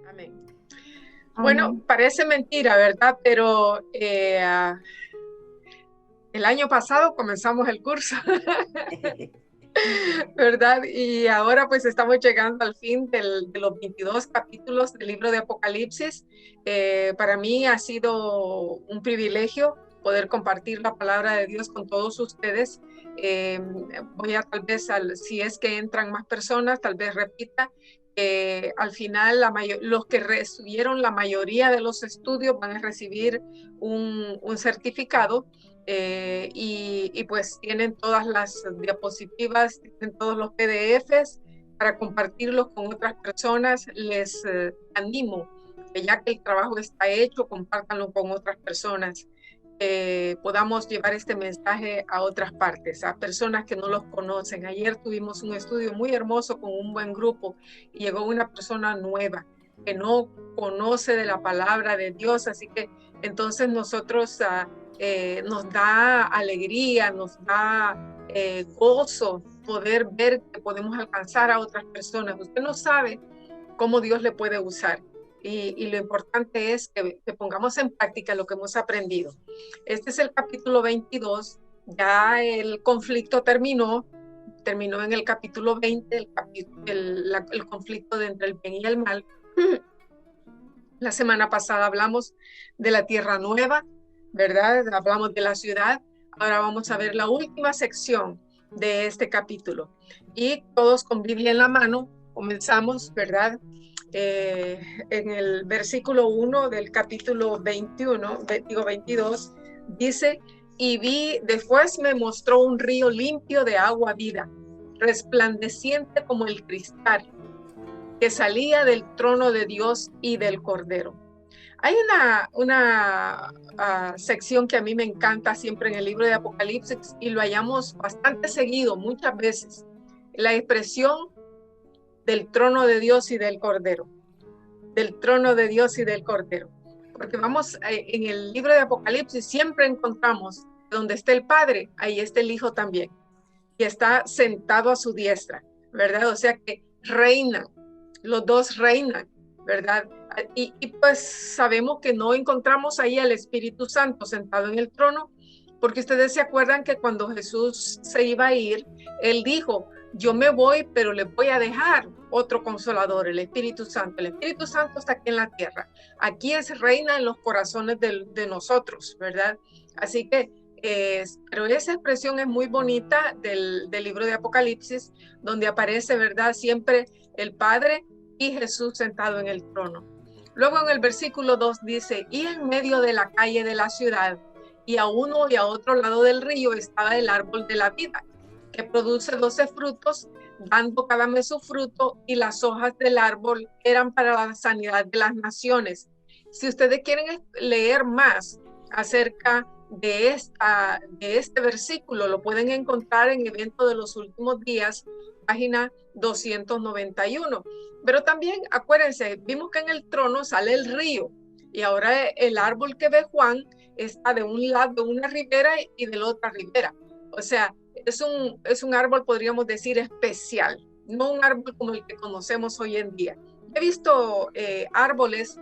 Amén. Bueno, Amén. parece mentira, ¿verdad? Pero el año pasado comenzamos el curso, ¿verdad? Y ahora pues estamos llegando al fin de los 22 capítulos del libro de Apocalipsis. Para mí ha sido un privilegio poder compartir la palabra de Dios con todos ustedes. Eh, Voy a tal vez, si es que entran más personas, tal vez repita. Al final, los que recibieron la mayoría de los estudios van a recibir un certificado y pues tienen todas las diapositivas, tienen todos los PDFs para compartirlos con otras personas. Les animo, que ya que el trabajo está hecho, compártanlo con otras personas. Podamos llevar este mensaje a otras partes, a personas que no los conocen. Ayer tuvimos un estudio muy hermoso con un buen grupo y llegó una persona nueva que no conoce de la palabra de Dios, así que entonces nosotros nos da alegría, nos da gozo poder ver que podemos alcanzar a otras personas. Usted no sabe cómo Dios le puede usar y lo importante es que pongamos en práctica lo que hemos aprendido. Este es el capítulo 22, ya el conflicto terminó en el capítulo 20, el conflicto entre el bien y el mal. La semana pasada hablamos de la tierra nueva, ¿verdad? Hablamos de la ciudad. Ahora vamos a ver la última sección de este capítulo. Y todos con Biblia en la mano, comenzamos, ¿verdad? Eh, en el versículo 1 del capítulo 21, digo 22, dice, y vi, después me mostró un río limpio de agua viva, resplandeciente como el cristal que salía del trono de Dios y del Cordero. Hay una sección que a mí me encanta siempre en el libro de Apocalipsis y lo hallamos bastante seguido, muchas veces, la expresión del trono de Dios y del Cordero, del trono de Dios y del Cordero. Porque vamos, en el libro de Apocalipsis siempre encontramos donde está el Padre, ahí está el Hijo también, y está sentado a su diestra, ¿verdad? O sea que reina, los dos reinan, ¿verdad? Y pues sabemos que no encontramos ahí al Espíritu Santo sentado en el trono, porque ustedes se acuerdan que cuando Jesús se iba a ir, él dijo, yo me voy, pero le voy a dejar otro consolador, el Espíritu Santo. El Espíritu Santo está aquí en la tierra. Aquí es reina en los corazones de nosotros, ¿verdad? Así que pero esa expresión es muy bonita del libro de Apocalipsis, donde aparece, ¿verdad? Siempre el Padre y Jesús sentado en el trono. Luego en el versículo 2 dice, y en medio de la calle de la ciudad, y a uno y a otro lado del río estaba el árbol de la vida, que produce 12 frutos, dando cada mes su fruto, y las hojas del árbol eran para la sanidad de las naciones. Si ustedes quieren leer más acerca de este versículo, lo pueden encontrar en Evento de los Últimos Días, página 291. Pero también, acuérdense, vimos que en el trono sale el río, y ahora el árbol que ve Juan está de un lado de una ribera y de la otra ribera. O sea, es un árbol, podríamos decir, especial, no un árbol como el que conocemos hoy en día. He visto árboles,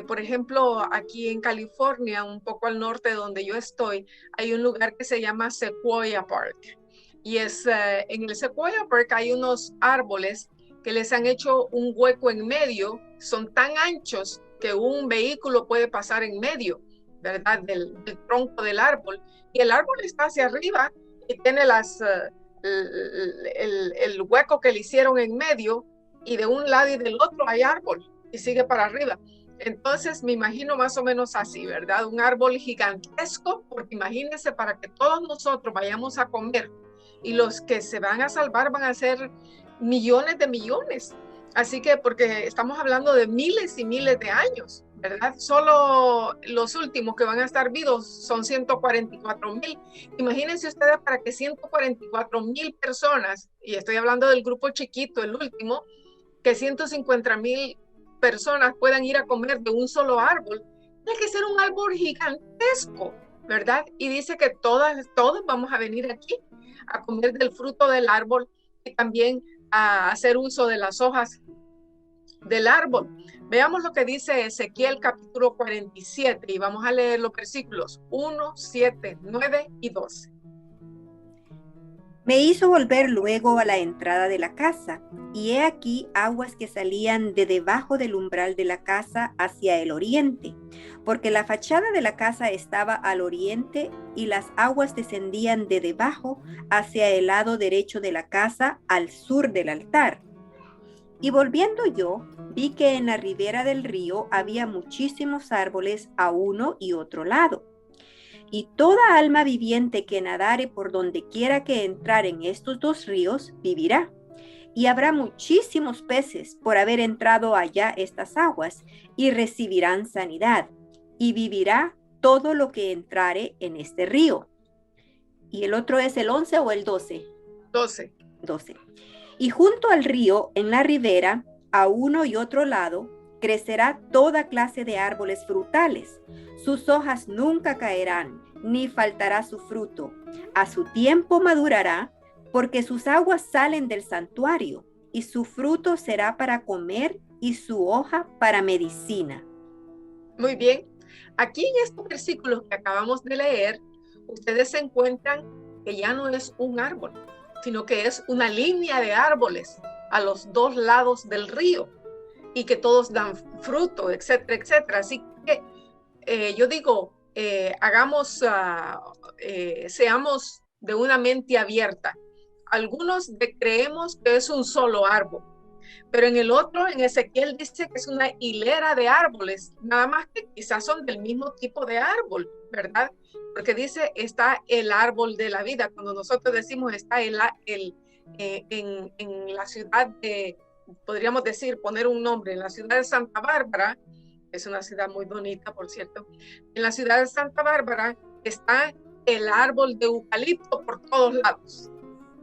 por ejemplo, aquí en California, un poco al norte de donde yo estoy, hay un lugar que se llama Sequoia Park. Y en el Sequoia Park hay unos árboles que les han hecho un hueco en medio, son tan anchos que un vehículo puede pasar en medio, ¿verdad? Del tronco del árbol. Y el árbol está hacia arriba y tiene el hueco que le hicieron en medio, y de un lado y del otro hay árbol y sigue para arriba. Entonces me imagino más o menos así, ¿verdad? Un árbol gigantesco, porque imagínense, para que todos nosotros vayamos a comer y los que se van a salvar van a ser millones de millones. Así que, porque estamos hablando de miles y miles de años, ¿verdad? Solo los últimos que van a estar vivos son 144,000. Imagínense ustedes para que 144,000 personas, y estoy hablando del grupo chiquito, el último, que 150,000 personas puedan ir a comer de un solo árbol, tiene que ser un árbol gigantesco, ¿verdad? Y dice que todos vamos a venir aquí a comer del fruto del árbol y también a hacer uso de las hojas del árbol. Veamos lo que dice Ezequiel capítulo 47 y vamos a leer los versículos 1, 7, 9 y 12. Me hizo volver luego a la entrada de la casa, y he aquí aguas que salían de debajo del umbral de la casa hacia el oriente, porque la fachada de la casa estaba al oriente, y las aguas descendían de debajo hacia el lado derecho de la casa, al sur del altar. Y volviendo yo, vi que en la ribera del río había muchísimos árboles a uno y otro lado. Y toda alma viviente que nadare por donde quiera que entrar en estos dos ríos, vivirá. Y habrá muchísimos peces por haber entrado allá estas aguas, y recibirán sanidad. Y vivirá todo lo que entrare en este río. ¿Y el otro es el 11 o el 12? 12. 12. Y junto al río, en la ribera, a uno y otro lado, crecerá toda clase de árboles frutales. Sus hojas nunca caerán, ni faltará su fruto. A su tiempo madurará, porque sus aguas salen del santuario, y su fruto será para comer, y su hoja para medicina. Muy bien. Aquí en estos versículos que acabamos de leer, ustedes se encuentran que ya no es un árbol, sino que es una línea de árboles a los dos lados del río y que todos dan fruto, etcétera, etcétera. Así que yo digo, seamos de una mente abierta. Algunos creemos que es un solo árbol, pero en el otro, en Ezequiel, dice que es una hilera de árboles, nada más que quizás son del mismo tipo de árbol, ¿verdad? Porque dice, está el árbol de la vida. Cuando nosotros decimos está en la ciudad de, podríamos decir, poner un nombre, en la ciudad de Santa Bárbara, es una ciudad muy bonita, por cierto, en la ciudad de Santa Bárbara está el árbol de eucalipto por todos lados,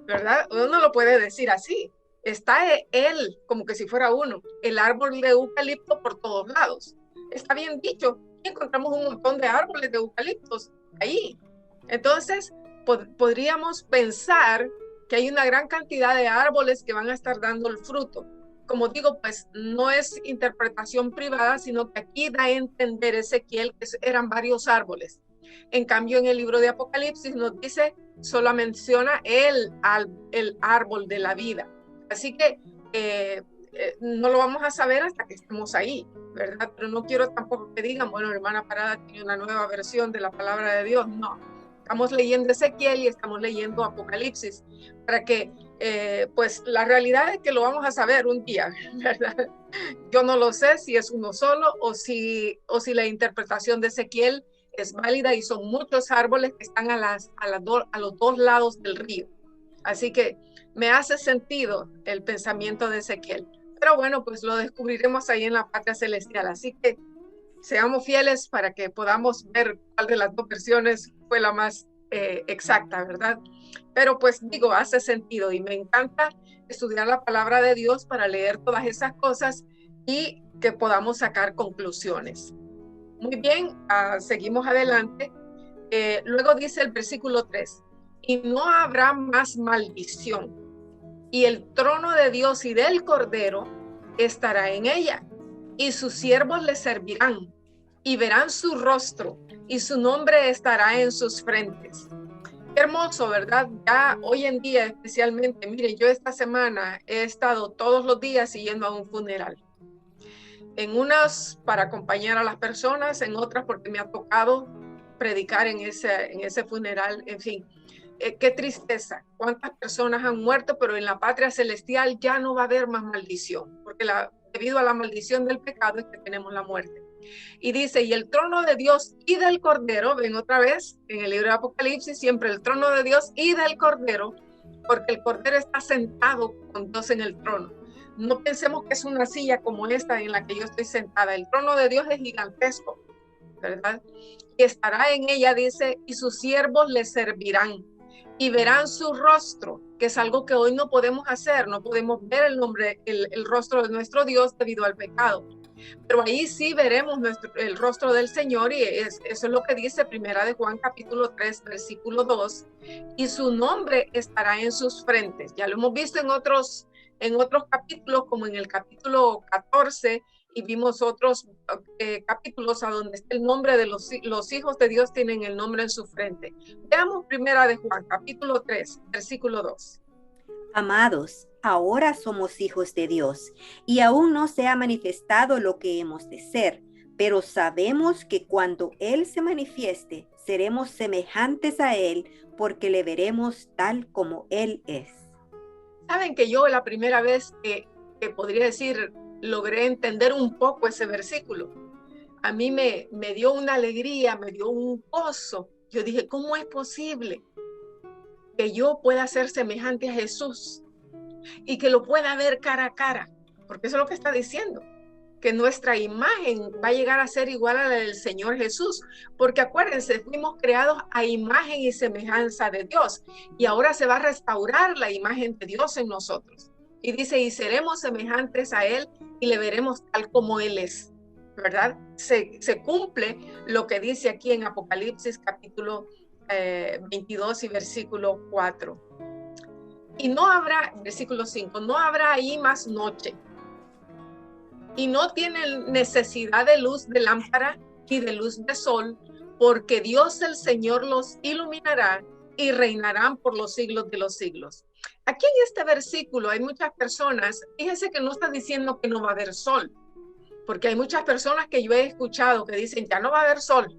¿verdad? Uno no lo puede decir así. Está él, como que si fuera uno, el árbol de eucalipto por todos lados. Está bien dicho, y encontramos un montón de árboles de eucaliptos ahí. Entonces, podríamos pensar que hay una gran cantidad de árboles que van a estar dando el fruto. Como digo, pues no es interpretación privada, sino que aquí da a entender Ezequiel que eran varios árboles. En cambio, en el libro de Apocalipsis nos dice, solo menciona el árbol de la vida. Así que no lo vamos a saber hasta que estemos ahí, ¿verdad? Pero no quiero tampoco que digan, bueno, hermana Parada tiene una nueva versión de la palabra de Dios. No, estamos leyendo Ezequiel y estamos leyendo Apocalipsis, para que, pues la realidad es que lo vamos a saber un día, ¿verdad? Yo no lo sé si es uno solo o si la interpretación de Ezequiel es válida y son muchos árboles que están a los dos lados del río. Así que me hace sentido el pensamiento de Ezequiel. Pero bueno, pues lo descubriremos ahí en la patria celestial. Así que seamos fieles para que podamos ver cuál de las dos versiones fue la más exacta, ¿verdad? Pero pues digo, hace sentido y me encanta estudiar la palabra de Dios para leer todas esas cosas y que podamos sacar conclusiones. Muy bien, seguimos adelante. Luego dice el versículo 3, y no habrá más maldición, y el trono de Dios y del Cordero estará en ella, y sus siervos le servirán, y verán su rostro, y su nombre estará en sus frentes. Qué hermoso, ¿verdad? Ya hoy en día especialmente, mire, yo esta semana he estado todos los días yendo a un funeral. En unas para acompañar a las personas, en otras porque me ha tocado predicar en ese funeral, en fin. Qué tristeza, cuántas personas han muerto, pero en la patria celestial ya no va a haber más maldición, porque debido a la maldición del pecado es que tenemos la muerte. Y dice, y el trono de Dios y del Cordero, ven otra vez, en el libro de Apocalipsis, siempre el trono de Dios y del Cordero, porque el Cordero está sentado con Dios en el trono. No pensemos que es una silla como esta en la que yo estoy sentada. El trono de Dios es gigantesco, ¿verdad? Y estará en ella, dice, y sus siervos le servirán y verán su rostro, que es algo que hoy no podemos hacer, no podemos ver el rostro de nuestro Dios debido al pecado. Pero ahí sí veremos el rostro del Señor y eso es lo que dice Primera de Juan capítulo 3 versículo 2, y su nombre estará en sus frentes. Ya lo hemos visto en otros en otros capítulos, como en el capítulo 14, y vimos otros capítulos a donde está el nombre de los hijos de Dios tienen el nombre en su frente. Veamos primera de Juan, capítulo 3, versículo 2. Amados, ahora somos hijos de Dios, y aún no se ha manifestado lo que hemos de ser, pero sabemos que cuando Él se manifieste, seremos semejantes a Él, porque le veremos tal como Él es. Saben que yo la primera vez que podría decir, logré entender un poco ese versículo, a mí me dio una alegría, me dio un gozo. Yo dije, ¿cómo es posible que yo pueda ser semejante a Jesús y que lo pueda ver cara a cara? Porque eso es lo que está diciendo, que nuestra imagen va a llegar a ser igual a la del Señor Jesús, porque acuérdense, fuimos creados a imagen y semejanza de Dios, y ahora se va a restaurar la imagen de Dios en nosotros. Y dice, y seremos semejantes a Él y le veremos tal como Él es, ¿verdad? Se cumple lo que dice aquí en Apocalipsis capítulo 22 y versículo 4. Y no habrá, versículo 5, no habrá ahí más noche. Y no tienen necesidad de luz de lámpara ni de luz de sol, porque Dios el Señor los iluminará y reinarán por los siglos de los siglos. Aquí en este versículo hay muchas personas, fíjense que no está diciendo que no va a haber sol, porque hay muchas personas que yo he escuchado que dicen ya no va a haber sol,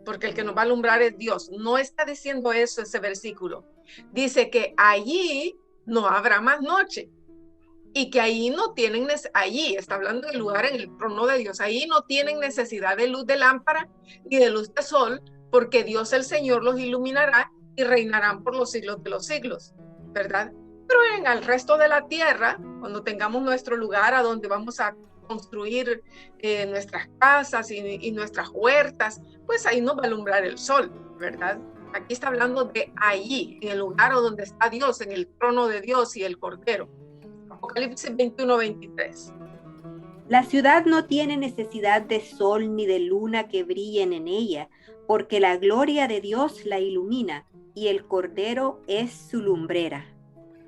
porque el que nos va a alumbrar es Dios. No está diciendo eso ese versículo. Dice que allí no habrá más noche. Y que ahí no tienen, allí está hablando del lugar en el trono de Dios, ahí no tienen necesidad de luz de lámpara ni de luz de sol, porque Dios el Señor los iluminará y reinarán por los siglos de los siglos, ¿verdad? Pero en el resto de la tierra, cuando tengamos nuestro lugar a donde vamos a construir nuestras casas y nuestras huertas, pues ahí no va a alumbrar el sol, ¿verdad? Aquí está hablando de allí, en el lugar donde está Dios, en el trono de Dios y el Cordero. Apocalipsis 21, 23. La ciudad no tiene necesidad de sol ni de luna que brillen en ella, porque la gloria de Dios la ilumina y el Cordero es su lumbrera.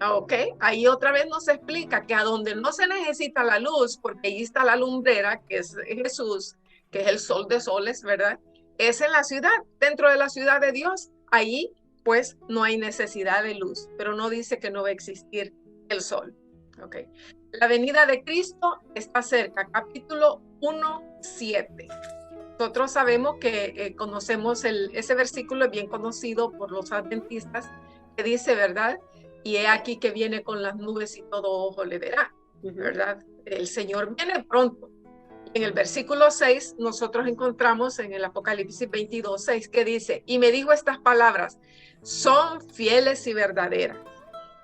Ok, ahí otra vez nos explica que a donde no se necesita la luz, porque ahí está la lumbrera, que es Jesús, que es el sol de soles, ¿verdad? Es en la ciudad, dentro de la ciudad de Dios. Ahí pues no hay necesidad de luz, pero no dice que no va a existir el sol. Okay. La venida de Cristo está cerca, capítulo 1:7. Nosotros sabemos que conocemos ese versículo, es bien conocido por los adventistas, que dice, ¿verdad? Y he aquí que viene con las nubes y todo ojo le verá, ¿verdad? El Señor viene pronto. En el versículo 6 nosotros encontramos en el Apocalipsis 22:6 que dice, y me dijo estas palabras, son fieles y verdaderas.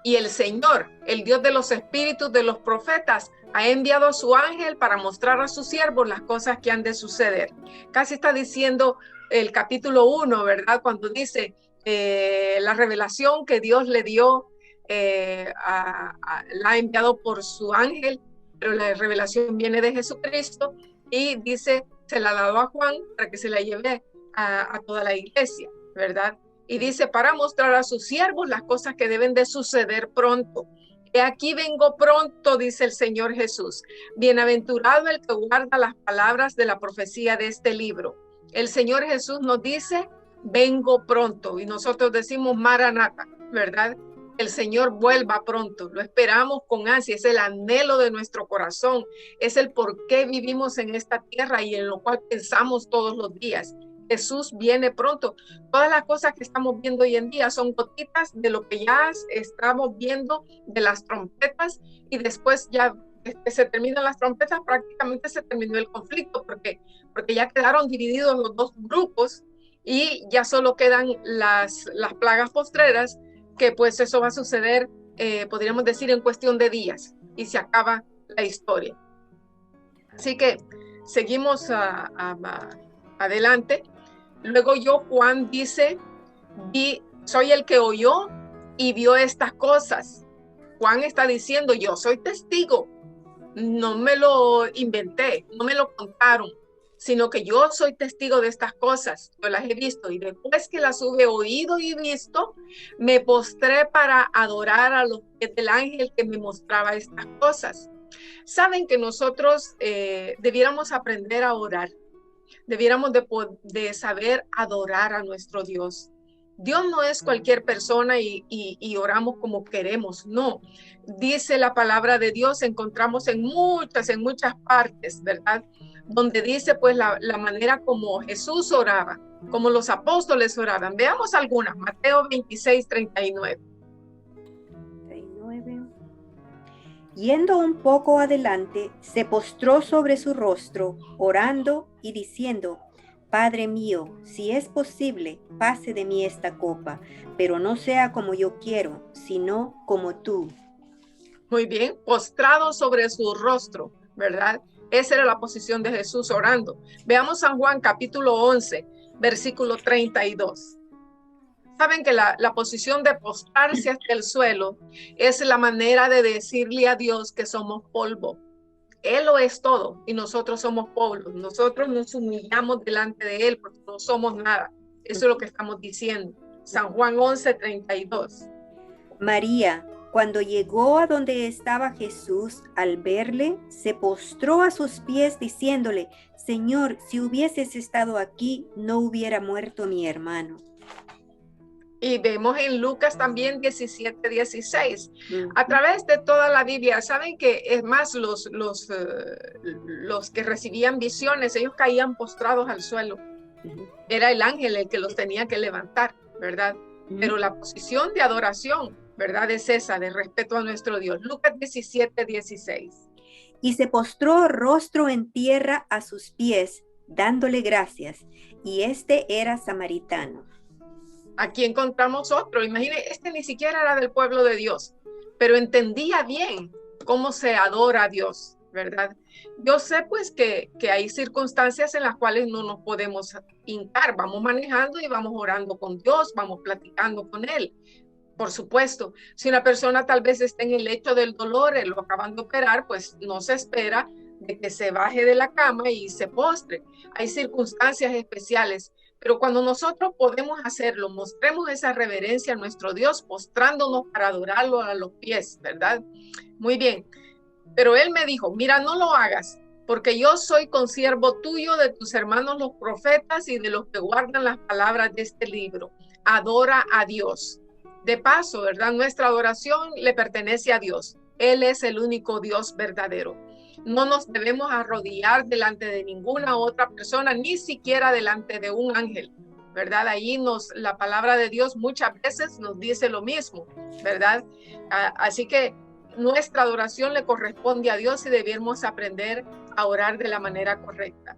Y el Señor, el Dios de los espíritus de los profetas, ha enviado a su ángel para mostrar a sus siervos las cosas que han de suceder. Casi está diciendo el capítulo 1, ¿verdad? Cuando dice la revelación que Dios le dio, la ha enviado por su ángel, pero la revelación viene de Jesucristo y dice, se la ha dado a Juan para que se la lleve a toda la iglesia, ¿verdad? Y dice, para mostrar a sus siervos las cosas que deben de suceder pronto. He aquí vengo pronto, dice el Señor Jesús. Bienaventurado el que guarda las palabras de la profecía de este libro. El Señor Jesús nos dice, vengo pronto. Y nosotros decimos, Maranata, ¿verdad? El Señor vuelva pronto. Lo esperamos con ansia. Es el anhelo de nuestro corazón. Es el por qué vivimos en esta tierra y en lo cual pensamos todos los días. Jesús viene pronto. Todas las cosas que estamos viendo hoy en día son gotitas de lo que ya estamos viendo de las trompetas, y después ya se terminan las trompetas, prácticamente se terminó el conflicto, porque ya quedaron divididos los dos grupos y ya solo quedan las plagas postreras, que pues eso va a suceder, podríamos decir, en cuestión de días, y se acaba la historia. Así que seguimos adelante. Luego Juan dice, soy el que oyó y vio estas cosas. Juan está diciendo, yo soy testigo, no me lo inventé, no me lo contaron, sino que yo soy testigo de estas cosas, yo las he visto, y después que las hube oído y visto, me postré para adorar a los pies del ángel que me mostraba estas cosas. Saben que nosotros debiéramos aprender a orar, debiéramos de saber adorar a nuestro Dios. Dios no es cualquier persona y oramos como queremos, no. Dice la palabra de Dios, encontramos en muchas partes, ¿verdad? Donde dice pues la manera como Jesús oraba, como los apóstoles oraban. Veamos algunas, Mateo 26, 39. Yendo un poco adelante, se postró sobre su rostro, orando y diciendo: Padre mío, si es posible, pase de mí esta copa, pero no sea como yo quiero, sino como tú. Muy bien, postrado sobre su rostro, ¿verdad? Esa era la posición de Jesús orando. Veamos San Juan capítulo 11, versículo 32. Saben que la posición de postrarse hasta el suelo es la manera de decirle a Dios que somos polvo. Él lo es todo y nosotros somos polvo. Nosotros nos humillamos delante de Él porque no somos nada. Eso es lo que estamos diciendo. San Juan 11, 32. María, cuando llegó a donde estaba Jesús, al verle, se postró a sus pies diciéndole: Señor, si hubieses estado aquí, no hubiera muerto mi hermano. Y vemos en Lucas también 17, 16. A través de toda la Biblia, saben que es más, los que recibían visiones, ellos caían postrados al suelo. Era el ángel el que los tenía que levantar, ¿verdad? Pero la posición de adoración, ¿verdad? Es esa, de respeto a nuestro Dios. Lucas 17, 16. Y se postró rostro en tierra a sus pies, dándole gracias. Y este era samaritano. Aquí encontramos otro. Imagine, este ni siquiera era del pueblo de Dios, pero entendía bien cómo se adora a Dios, ¿verdad? Yo sé pues que hay circunstancias en las cuales no nos podemos hincar. Vamos manejando y vamos orando con Dios, vamos platicando con Él. Por supuesto, si una persona tal vez está en el lecho del dolor, lo acaban de operar, pues no se espera de que se baje de la cama y se postre. Hay circunstancias especiales. Pero cuando nosotros podemos hacerlo, mostremos esa reverencia a nuestro Dios, postrándonos para adorarlo a los pies, ¿verdad? Muy bien. Pero él me dijo: mira, no lo hagas, porque yo soy consiervo tuyo, de tus hermanos los profetas y de los que guardan las palabras de este libro. Adora a Dios. De paso, ¿verdad? Nuestra adoración le pertenece a Dios. Él es el único Dios verdadero. No nos debemos arrodillar delante de ninguna otra persona, ni siquiera delante de un ángel, ¿verdad? Ahí la palabra de Dios muchas veces nos dice lo mismo, ¿verdad? Así que nuestra adoración le corresponde a Dios y debemos aprender a orar de la manera correcta.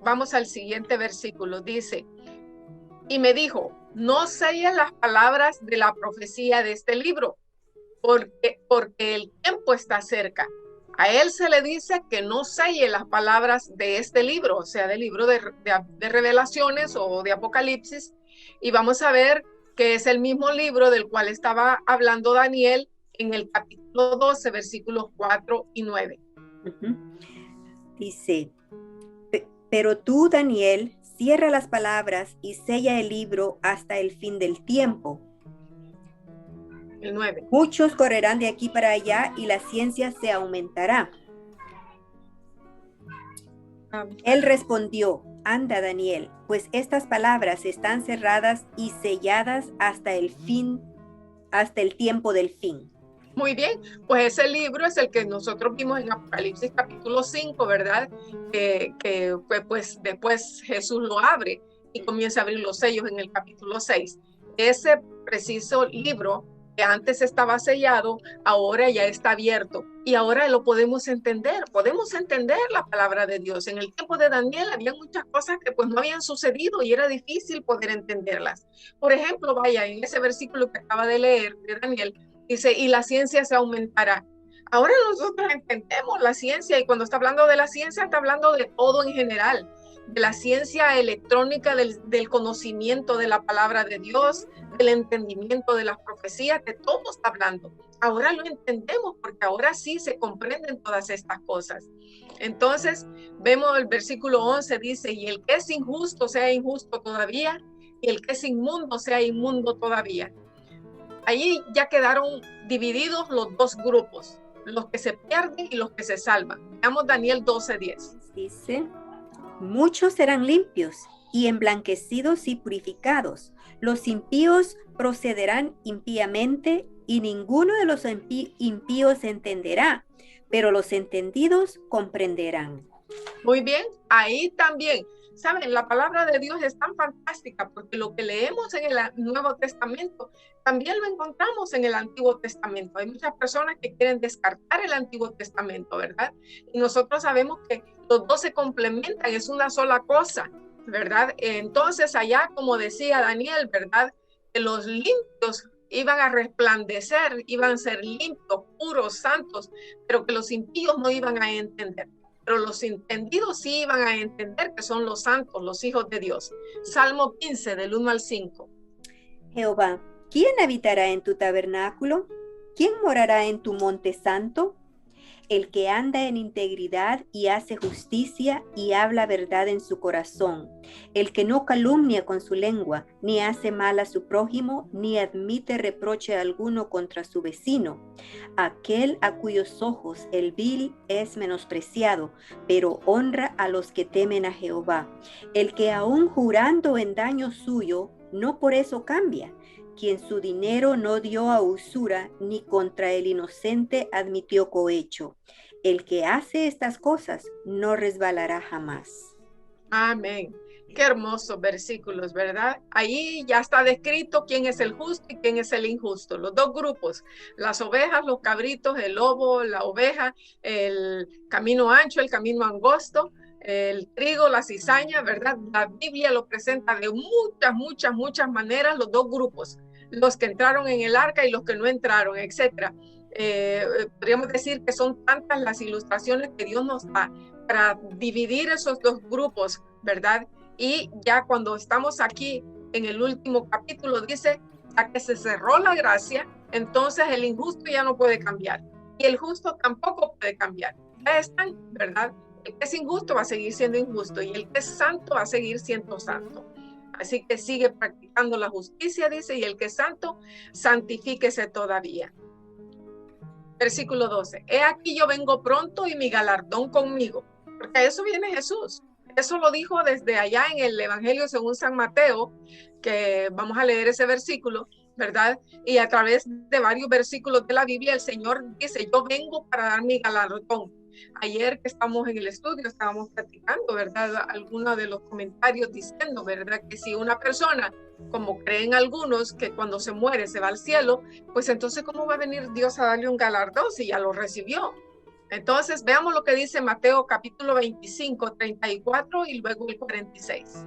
Vamos al siguiente versículo. Dice: y me dijo: no selles las palabras de la profecía de este libro, porque el tiempo está cerca. A él se le dice que no selle las palabras de este libro, o sea, del libro de Revelaciones o de Apocalipsis, y vamos a ver que es el mismo libro del cual estaba hablando Daniel en el capítulo 12, versículos 4 y 9. Dice: pero tú, Daniel, cierra las palabras y sella el libro hasta el fin del tiempo. El 9. Muchos correrán de aquí para allá y la ciencia se aumentará. Él respondió: anda, Daniel, pues estas palabras están cerradas y selladas hasta el tiempo del fin. Muy bien, pues ese libro es el que nosotros vimos en Apocalipsis capítulo 5, ¿verdad? Que pues después Jesús lo abre y comienza a abrir los sellos en el capítulo 6. Ese preciso libro que antes estaba sellado, ahora ya está abierto y ahora lo podemos entender la palabra de Dios. En el tiempo de Daniel había muchas cosas que pues no habían sucedido y era difícil poder entenderlas. Por ejemplo, vaya, en ese versículo que acaba de leer de Daniel, dice: y la ciencia se aumentará. Ahora nosotros entendemos la ciencia, y cuando está hablando de la ciencia está hablando de todo en general. de la ciencia electrónica, del conocimiento de la palabra de Dios, del entendimiento de las profecías, de todo está hablando. Ahora lo entendemos porque ahora sí se comprenden todas estas cosas. Entonces, vemos el versículo 11, dice, y el que es injusto sea injusto todavía, y el que es inmundo sea inmundo todavía. Allí ya quedaron divididos los dos grupos, los que se pierden y los que se salvan. Veamos Daniel 12:10. Dice, muchos serán limpios y emblanquecidos y purificados. Los impíos procederán impíamente y ninguno de los impíos entenderá, pero los entendidos comprenderán. Muy bien, ahí también. Saben, la palabra de Dios es tan fantástica porque lo que leemos en el Nuevo Testamento también lo encontramos en el Antiguo Testamento. Hay muchas personas que quieren descartar el Antiguo Testamento, ¿verdad? Y nosotros sabemos que los dos se complementan, es una sola cosa, ¿verdad? Entonces allá, como decía Daniel, ¿verdad? Que los limpios iban a resplandecer, iban a ser limpios, puros, santos, pero que los impíos no iban a entender. Pero los entendidos sí iban a entender que son los santos, los hijos de Dios. Salmo 15, del 1 al 5. Jehová, ¿quién habitará en tu tabernáculo? ¿Quién morará en tu monte santo? El que anda en integridad y hace justicia y habla verdad en su corazón. El que no calumnia con su lengua, ni hace mal a su prójimo, ni admite reproche alguno contra su vecino. Aquel a cuyos ojos el vil es menospreciado, pero honra a los que temen a Jehová. El que aun jurando en daño suyo, no por eso cambia. Quien su dinero no dio a usura, ni contra el inocente admitió cohecho. El que hace estas cosas no resbalará jamás. Amén. Qué hermosos versículos, ¿verdad? Ahí ya está descrito quién es el justo y quién es el injusto. Los dos grupos, las ovejas, los cabritos, el lobo, la oveja, el camino ancho, el camino angosto, el trigo, la cizaña, ¿verdad? La Biblia lo presenta de muchas maneras, los dos grupos, los que entraron en el arca y los que no entraron, etcétera. Podríamos decir que son tantas las ilustraciones que Dios nos da para dividir esos dos grupos, ¿verdad? Y ya cuando estamos aquí en el último capítulo dice, ya que se cerró la gracia, entonces el injusto ya no puede cambiar y el justo tampoco puede cambiar. Ya están, ¿verdad? El que es injusto va a seguir siendo injusto y el que es santo va a seguir siendo santo. Así que sigue practicando la justicia, dice, y el que es santo, santifíquese todavía. Versículo 12. He aquí yo vengo pronto y mi galardón conmigo. Porque a eso viene Jesús. Eso lo dijo desde allá en el Evangelio según San Mateo, que vamos a leer ese versículo, ¿verdad? Y a través de varios versículos de la Biblia, el Señor dice, yo vengo para dar mi galardón. Ayer que estamos en el estudio, estábamos platicando, ¿verdad? Algunos de los comentarios diciendo, ¿verdad? Que si una persona, como creen algunos, que cuando se muere se va al cielo, pues entonces, ¿cómo va a venir Dios a darle un galardón si ya lo recibió? Entonces, veamos lo que dice Mateo capítulo 25, 34 y luego el 46.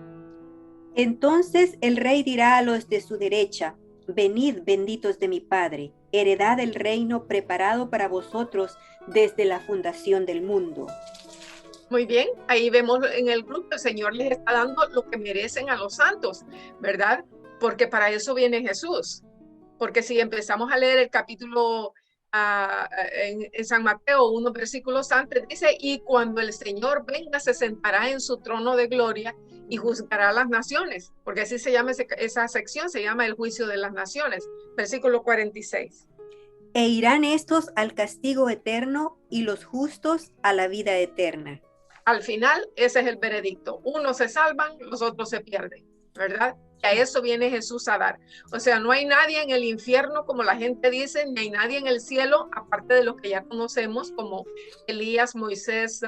Entonces el rey dirá a los de su derecha, venid benditos de mi Padre, heredad el reino preparado para vosotros desde la fundación del mundo. Muy bien, ahí vemos en el grupo, el Señor les está dando lo que merecen a los santos, ¿verdad? Porque para eso viene Jesús. Porque si empezamos a leer el capítulo en San Mateo, unos versículos antes, dice, y cuando el Señor venga, se sentará en su trono de gloria y juzgará a las naciones, porque así se llama esa sección, se llama el juicio de las naciones, versículo 46. E irán estos al castigo eterno y los justos a la vida eterna. Al final, ese es el veredicto. Unos se salvan, los otros se pierden, ¿verdad? Y a eso viene Jesús a dar. O sea, no hay nadie en el infierno, como la gente dice, ni hay nadie en el cielo, aparte de los que ya conocemos, como Elías, Moisés,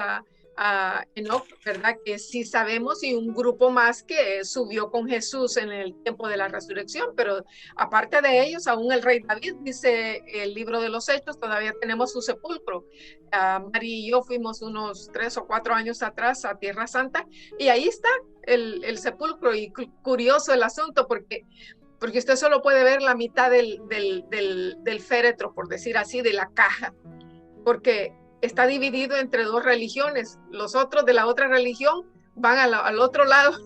Enoch, ¿verdad? Que sí sabemos, y un grupo más que subió con Jesús en el tiempo de la resurrección, pero aparte de ellos, aún el rey David, dice el libro de los Hechos, todavía tenemos su sepulcro. Mari y yo fuimos unos 3 o 4 años atrás a Tierra Santa, y ahí está el sepulcro, y curioso el asunto, porque usted solo puede ver la mitad del féretro, por decir así, de la caja, porque está dividido entre dos religiones. Los otros de la otra religión van al otro lado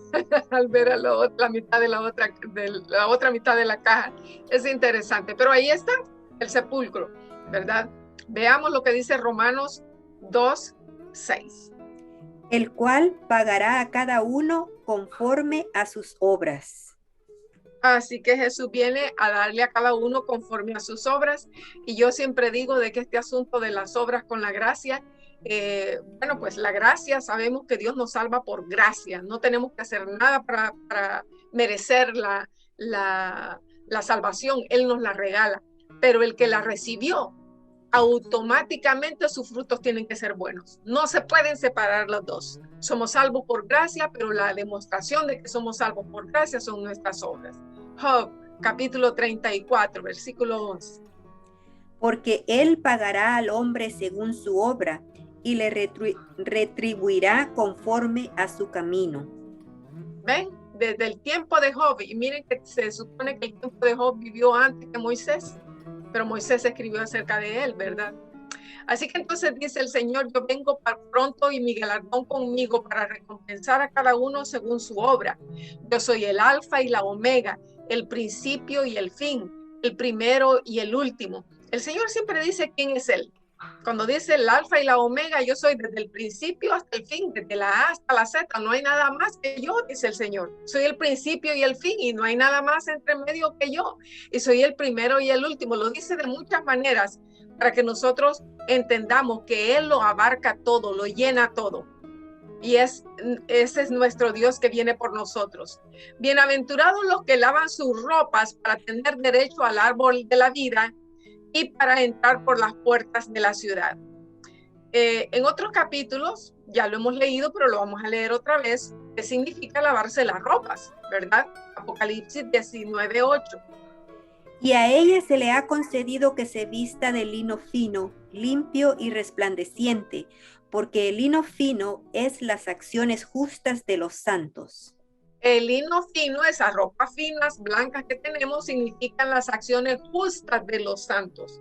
al ver a la mitad de la otra mitad de la caja. Es interesante, pero ahí está el sepulcro, ¿verdad? Veamos lo que dice Romanos 2:6. El cual pagará a cada uno conforme a sus obras. Así que Jesús viene a darle a cada uno conforme a sus obras. Y yo siempre digo de que este asunto de las obras con la gracia, bueno, pues la gracia, sabemos que Dios nos salva por gracia. No tenemos que hacer nada para merecer la salvación. Él nos la regala. Pero el que la recibió, automáticamente sus frutos tienen que ser buenos. No se pueden separar los dos. Somos salvos por gracia, pero la demostración de que somos salvos por gracia son nuestras obras. Job, capítulo 34, versículo 11. Porque él pagará al hombre según su obra y le retribuirá conforme a su camino. ¿Ven? Desde el tiempo de Job, y miren que se supone que el tiempo de Job vivió antes que Moisés, pero Moisés escribió acerca de él, ¿verdad? Así que entonces dice el Señor, yo vengo pronto y mi galardón conmigo para recompensar a cada uno según su obra. Yo soy el alfa y la omega, el principio y el fin, el primero y el último. El Señor siempre dice quién es Él. Cuando dice el alfa y la omega, yo soy desde el principio hasta el fin, desde la A hasta la Z, no hay nada más que yo, dice el Señor. Soy el principio y el fin y no hay nada más entre medio que yo. Y soy el primero y el último. Lo dice de muchas maneras para que nosotros entendamos que Él lo abarca todo, lo llena todo. Y ese es nuestro Dios que viene por nosotros. Bienaventurados los que lavan sus ropas para tener derecho al árbol de la vida y para entrar por las puertas de la ciudad. En otros capítulos, ya lo hemos leído, pero lo vamos a leer otra vez, ¿qué significa lavarse las ropas? ¿Verdad? Apocalipsis 19:8. Y a ella se le ha concedido que se vista de lino fino, limpio y resplandeciente, porque el lino fino es las acciones justas de los santos. El lino fino, esas ropas finas, blancas que tenemos, significan las acciones justas de los santos.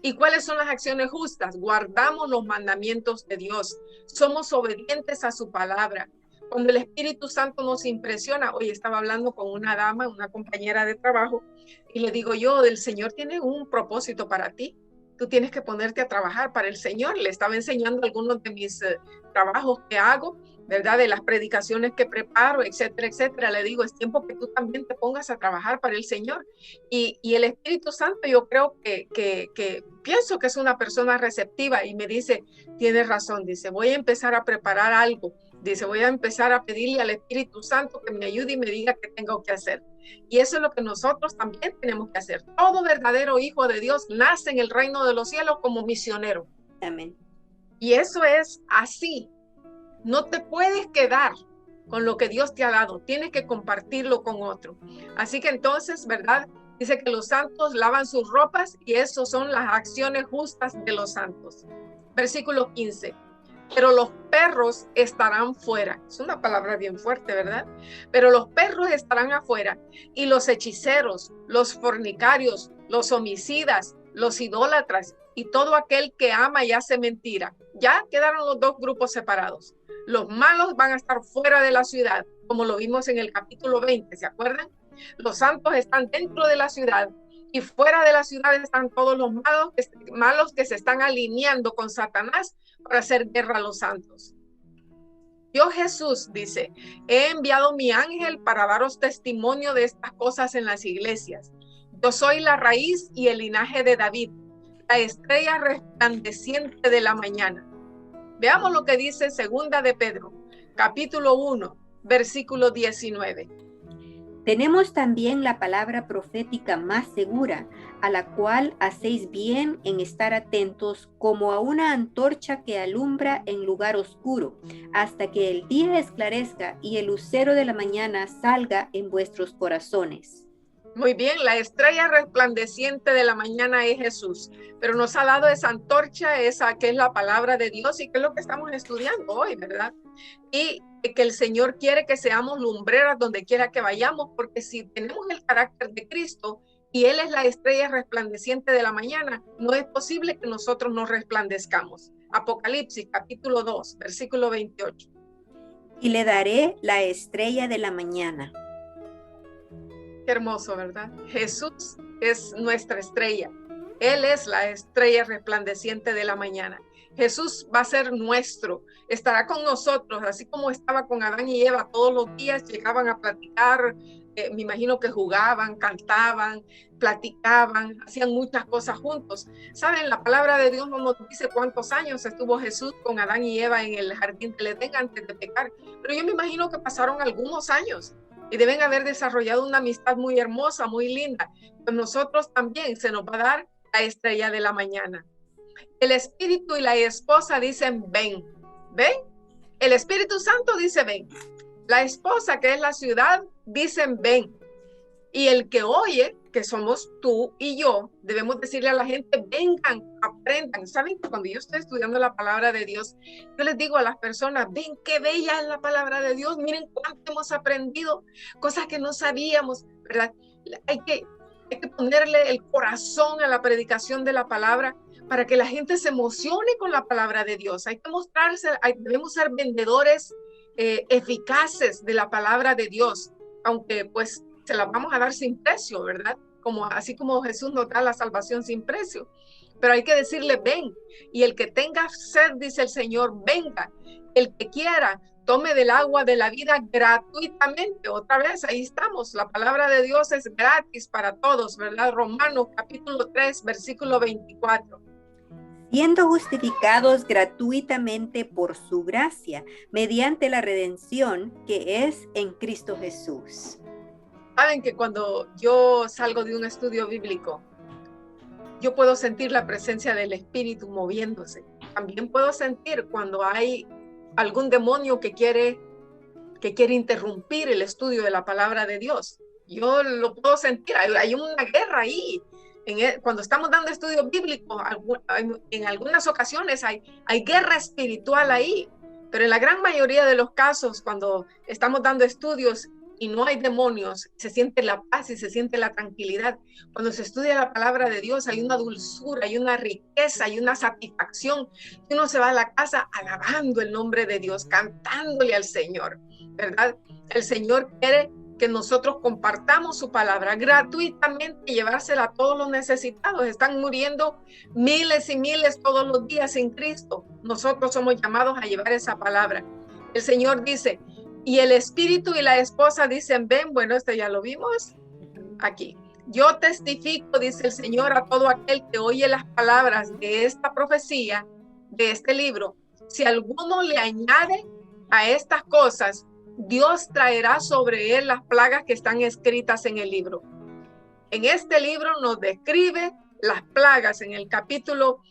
¿Y cuáles son las acciones justas? Guardamos los mandamientos de Dios. Somos obedientes a su palabra. Cuando el Espíritu Santo nos impresiona, hoy estaba hablando con una dama, una compañera de trabajo, y le digo yo, el Señor tiene un propósito para ti. Tú tienes que ponerte a trabajar para el Señor. Le estaba enseñando algunos de mis trabajos que hago, ¿verdad? De las predicaciones que preparo, etcétera, etcétera. Le digo, es tiempo que tú también te pongas a trabajar para el Señor. Y el Espíritu Santo, yo creo que pienso que es una persona receptiva y me dice, tienes razón, dice, voy a empezar a preparar algo. Dice, voy a empezar a pedirle al Espíritu Santo que me ayude y me diga qué tengo que hacer. Y eso es lo que nosotros también tenemos que hacer. Todo verdadero hijo de Dios nace en el reino de los cielos como misionero. Amén. Y eso es así. No te puedes quedar con lo que Dios te ha dado. Tienes que compartirlo con otro. Así que entonces, ¿verdad? Dice que los santos lavan sus ropas y eso son las acciones justas de los santos. Versículo 15. Pero los perros estarán fuera. Es una palabra bien fuerte, ¿verdad? Pero los perros estarán afuera y los hechiceros, los fornicarios, los homicidas, los idólatras y todo aquel que ama y hace mentira. Ya quedaron los dos grupos separados. Los malos van a estar fuera de la ciudad, como lo vimos en el capítulo 20, ¿se acuerdan? Los santos están dentro de la ciudad y fuera de la ciudad están todos los malos que se están alineando con Satanás para hacer guerra a los santos. Yo, Jesús, dice, he enviado mi ángel para daros testimonio de estas cosas en las iglesias. Yo soy la raíz y el linaje de David, la estrella resplandeciente de la mañana. Veamos lo que dice segunda de Pedro, capítulo 1, versículo 19. Tenemos también la palabra profética más segura, a la cual hacéis bien en estar atentos como a una antorcha que alumbra en lugar oscuro, hasta que el día esclarezca y el lucero de la mañana salga en vuestros corazones. Muy bien, la estrella resplandeciente de la mañana es Jesús, pero nos ha dado esa antorcha, esa que es la palabra de Dios y que es lo que estamos estudiando hoy, ¿verdad? Y que el Señor quiere que seamos lumbreras donde quiera que vayamos, porque si tenemos el carácter de Cristo y Él es la estrella resplandeciente de la mañana, no es posible que nosotros nos resplandezcamos. Apocalipsis capítulo 2, versículo 28. Y le daré la estrella de la mañana. Qué hermoso, ¿verdad? Jesús es nuestra estrella. Él es la estrella resplandeciente de la mañana. Jesús va a ser nuestro, estará con nosotros, así como estaba con Adán y Eva todos los días, llegaban a platicar, me imagino que jugaban, cantaban, platicaban, hacían muchas cosas juntos. Saben, la palabra de Dios no nos dice cuántos años estuvo Jesús con Adán y Eva en el jardín del Edén antes de pecar, pero yo me imagino que pasaron algunos años y deben haber desarrollado una amistad muy hermosa, muy linda. Pues nosotros también se nos va a dar la estrella de la mañana. El Espíritu y la esposa dicen ven, ven. El Espíritu Santo dice ven. La esposa, que es la ciudad, dicen ven. Y el que oye, que somos tú y yo, debemos decirle a la gente, vengan, aprendan. Saben que cuando yo estoy estudiando la palabra de Dios, yo les digo a las personas, ven qué bella es la palabra de Dios, miren cuánto hemos aprendido, cosas que no sabíamos, ¿verdad? Hay que ponerle el corazón a la predicación de la palabra para que la gente se emocione con la palabra de Dios. Hay que mostrarse, debemos ser vendedores eficaces de la palabra de Dios, aunque pues se la vamos a dar sin precio, ¿verdad? Así como Jesús nos da la salvación sin precio. Pero hay que decirle, ven. Y el que tenga sed, dice el Señor, venga. El que quiera, tome del agua de la vida gratuitamente. Otra vez, ahí estamos. La palabra de Dios es gratis para todos, ¿verdad? Romanos capítulo 3, versículo 24. Siendo justificados gratuitamente por su gracia, mediante la redención que es en Cristo Jesús. Saben que cuando yo salgo de un estudio bíblico, yo puedo sentir la presencia del Espíritu moviéndose. También puedo sentir cuando hay algún demonio que quiere interrumpir el estudio de la palabra de Dios. Yo lo puedo sentir, hay una guerra ahí. Cuando estamos dando estudios bíblicos, en algunas ocasiones hay guerra espiritual ahí, pero en la gran mayoría de los casos, cuando estamos dando estudios y no hay demonios, se siente la paz y se siente la tranquilidad. Cuando se estudia la palabra de Dios, hay una dulzura, hay una riqueza, hay una satisfacción. Y uno se va a la casa alabando el nombre de Dios, cantándole al Señor, ¿verdad? El Señor quiere que nosotros compartamos su palabra gratuitamente, llevársela a todos los necesitados. Están muriendo miles y miles todos los días sin Cristo. Nosotros somos llamados a llevar esa palabra. El Señor dice, y el Espíritu y la esposa dicen, ven, bueno, esto ya lo vimos aquí. Yo testifico, dice el Señor, a todo aquel que oye las palabras de esta profecía, de este libro. Si alguno le añade a estas cosas, Dios traerá sobre él las plagas que están escritas en el libro. En este libro nos describe las plagas en el capítulo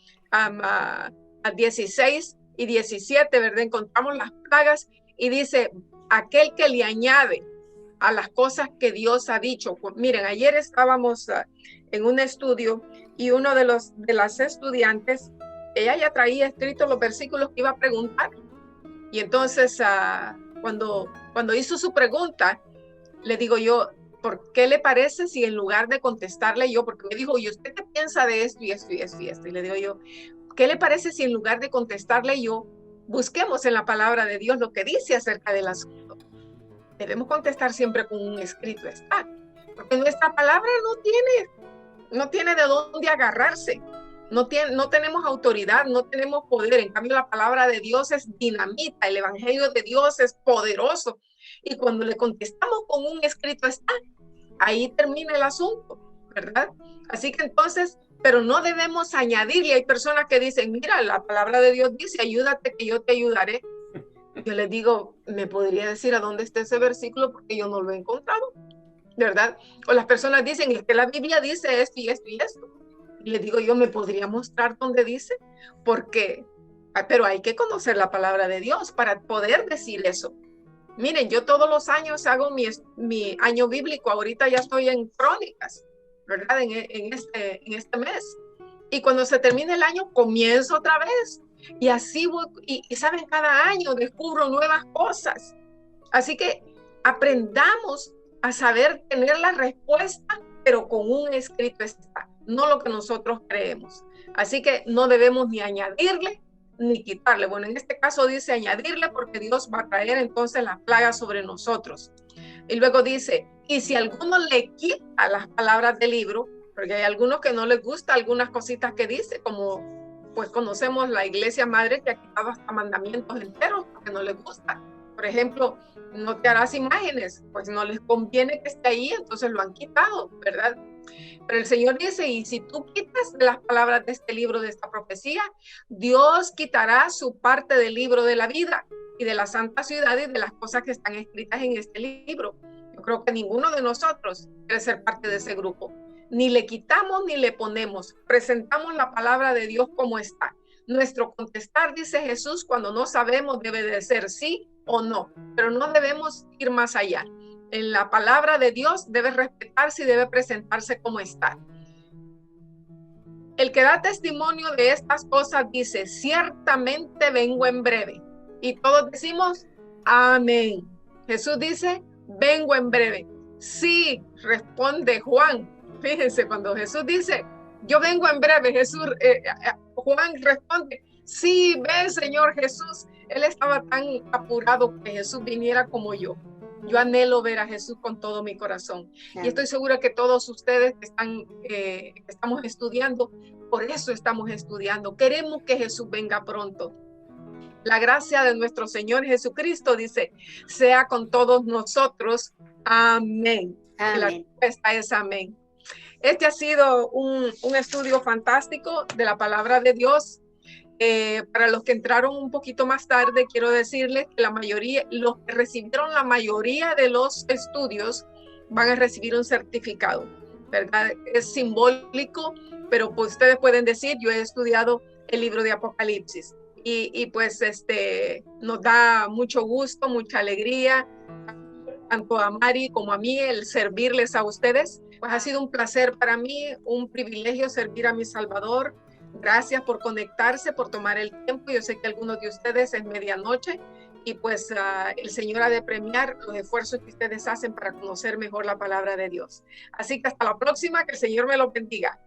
16 y 17, ¿verdad? Encontramos las plagas y dice, aquel que le añade a las cosas que Dios ha dicho. Pues, miren, ayer estábamos en un estudio y uno de las estudiantes, ella ya traía escritos los versículos que iba a preguntar. Y entonces, cuando hizo su pregunta, le digo yo, ¿por qué le parece si en lugar de contestarle yo, porque me dijo, ¿y usted qué piensa de esto y esto y esto y esto? Y le digo yo, ¿qué le parece si en lugar de contestarle yo, busquemos en la palabra de Dios lo que dice acerca del asunto? Debemos contestar siempre con un escrito está, porque nuestra palabra no tiene de dónde agarrarse. No tenemos autoridad, no tenemos poder. En cambio, la palabra de Dios es dinamita, el evangelio de Dios es poderoso. Y cuando le contestamos con un escrito está, ahí termina el asunto, ¿verdad? Así que entonces, pero no debemos añadirle. Hay personas que dicen, mira, la palabra de Dios dice, ayúdate que yo te ayudaré. Yo les digo, ¿me podría decir a dónde está ese versículo? Porque yo no lo he encontrado, ¿verdad? O las personas dicen, es que la Biblia dice esto y esto y esto. Y le digo yo, ¿me podría mostrar dónde dice? Porque, pero hay que conocer la palabra de Dios para poder decir eso. Miren, yo todos los años hago mi año bíblico, ahorita ya estoy en Crónicas, ¿verdad? En este mes. Y cuando se termine el año, comienzo otra vez. Y así voy, y saben, cada año descubro nuevas cosas. Así que aprendamos a saber tener la respuesta, pero con un escrito está, no lo que nosotros creemos. Así que no debemos ni añadirle ni quitarle. Bueno, en este caso dice añadirle, porque Dios va a traer entonces las plagas sobre nosotros. Y luego dice, y si alguno le quita las palabras del libro, porque hay algunos que no les gusta algunas cositas que dice, como pues conocemos la iglesia madre que ha quitado hasta mandamientos enteros porque no les gusta. Por ejemplo, no te harás imágenes, pues no les conviene que esté ahí, entonces lo han quitado, ¿verdad? Pero el Señor dice, y si tú quitas las palabras de este libro, de esta profecía, Dios quitará su parte del libro de la vida y de la santa ciudad y de las cosas que están escritas en este libro. Yo creo que ninguno de nosotros quiere ser parte de ese grupo. Ni le quitamos ni le ponemos. Presentamos la palabra de Dios como está. Nuestro contestar, dice Jesús, cuando no sabemos, debe de ser sí o no, pero no debemos ir más allá. En la palabra de Dios debe respetarse y debe presentarse como está. El que da testimonio de estas cosas dice, ciertamente vengo en breve. Y todos decimos, amén. Jesús dice, vengo en breve. Sí, responde Juan. Fíjense, cuando Jesús dice, yo vengo en breve, Juan responde, sí, ven, Señor Jesús. Él estaba tan apurado que Jesús viniera como yo. Yo anhelo ver a Jesús con todo mi corazón. Amén. Y estoy segura que todos ustedes que estamos estudiando, por eso estamos estudiando. Queremos que Jesús venga pronto. La gracia de nuestro Señor Jesucristo, dice, sea con todos nosotros. Amén. Amén. La respuesta es amén. Este ha sido un estudio fantástico de la palabra de Dios. Para los que entraron un poquito más tarde, quiero decirles que los que recibieron la mayoría de los estudios van a recibir un certificado, ¿verdad? Es simbólico, pero pues ustedes pueden decir, yo he estudiado el libro de Apocalipsis y pues nos da mucho gusto, mucha alegría, tanto a Mari como a mí, el servirles a ustedes. Pues ha sido un placer para mí, un privilegio servir a mi Salvador. Gracias por conectarse, por tomar el tiempo. Yo sé que algunos de ustedes es medianoche y pues el Señor ha de premiar los esfuerzos que ustedes hacen para conocer mejor la palabra de Dios. Así que hasta la próxima, que el Señor me lo bendiga.